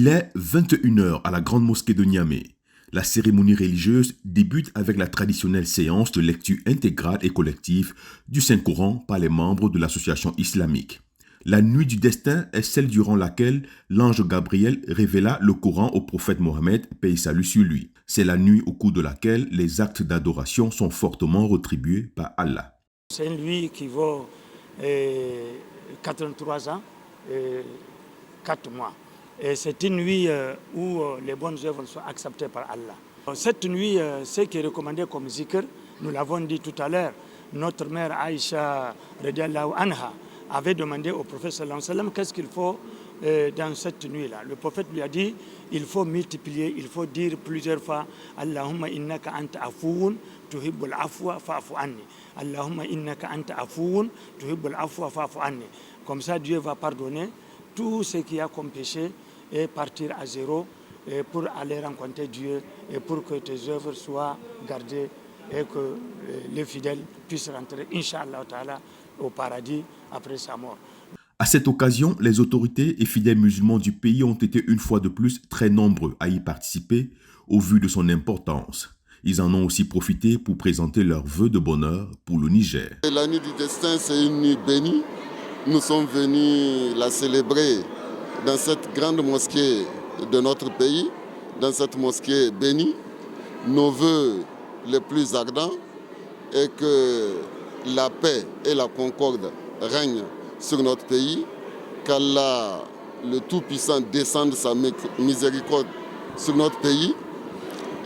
Il est 21 heures à la grande mosquée de Niamey. La cérémonie religieuse débute avec la traditionnelle séance de lecture intégrale et collective du Saint-Coran par les membres de l'association islamique. La nuit du destin est celle durant laquelle l'ange Gabriel révéla le Coran au prophète Mohammed, paix et salut sur lui. C'est la nuit au cours de laquelle les actes d'adoration sont fortement retribués par Allah. C'est une nuit qui vaut 83 ans et 4 mois. Et c'est une nuit où les bonnes œuvres sont acceptées par Allah. Cette nuit, ce qui est recommandé comme zikr, nous l'avons dit tout à l'heure, notre mère Aïcha radiallahu anha avait demandé au prophète sallallahu alayhi wa sallam qu'est-ce qu'il faut dans cette nuit-là. Le prophète lui a dit, il faut multiplier, il faut dire plusieurs fois Allahumma innaka anta afuun tuhibbul afwa fa'fu anni. Allahumma innaka anta afuun tuhibbul afwa fa'fu anni. Comme ça, Dieu va pardonner tout ce qu'il y a comme péché et partir à zéro et pour aller rencontrer Dieu et pour que tes œuvres soient gardées et que les fidèles puissent rentrer, Inch'Allah ta'ala, au paradis après sa mort. À cette occasion, les autorités et fidèles musulmans du pays ont été une fois de plus très nombreux à y participer au vu de son importance. Ils en ont aussi profité pour présenter leurs vœux de bonheur pour le Niger. La nuit du destin, c'est une nuit bénie. Nous sommes venus la célébrer dans cette grande mosquée de notre pays, dans cette mosquée bénie. Nos vœux les plus ardents est que la paix et la concorde règnent sur notre pays, qu'Allah, le Tout-Puissant, descende sa miséricorde sur notre pays.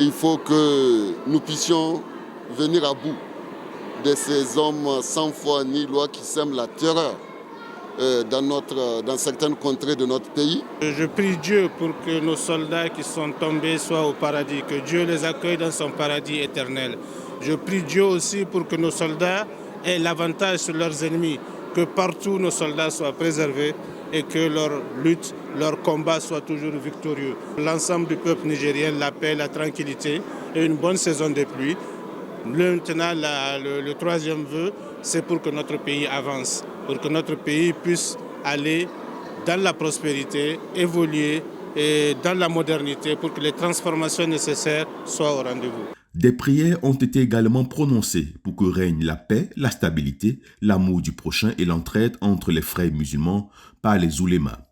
Il faut que nous puissions venir à bout de ces hommes sans foi ni loi qui sèment la terreur dans certaines contrées de notre pays. Je prie Dieu pour que nos soldats qui sont tombés soient au paradis, que Dieu les accueille dans son paradis éternel. Je prie Dieu aussi pour que nos soldats aient l'avantage sur leurs ennemis, que partout nos soldats soient préservés et que leur lutte, leur combat soit toujours victorieux. L'ensemble du peuple nigérien, la paix, la tranquillité et une bonne saison de pluie. Maintenant, le troisième vœu, c'est pour que notre pays avance, pour que notre pays puisse aller dans la prospérité, évoluer et dans la modernité, pour que les transformations nécessaires soient au rendez-vous. Des prières ont été également prononcées pour que règne la paix, la stabilité, l'amour du prochain et l'entraide entre les frères musulmans par les oulémas.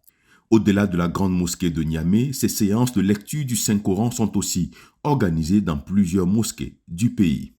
Au-delà de la grande mosquée de Niamey, ces séances de lecture du Saint-Coran sont aussi organisées dans plusieurs mosquées du pays.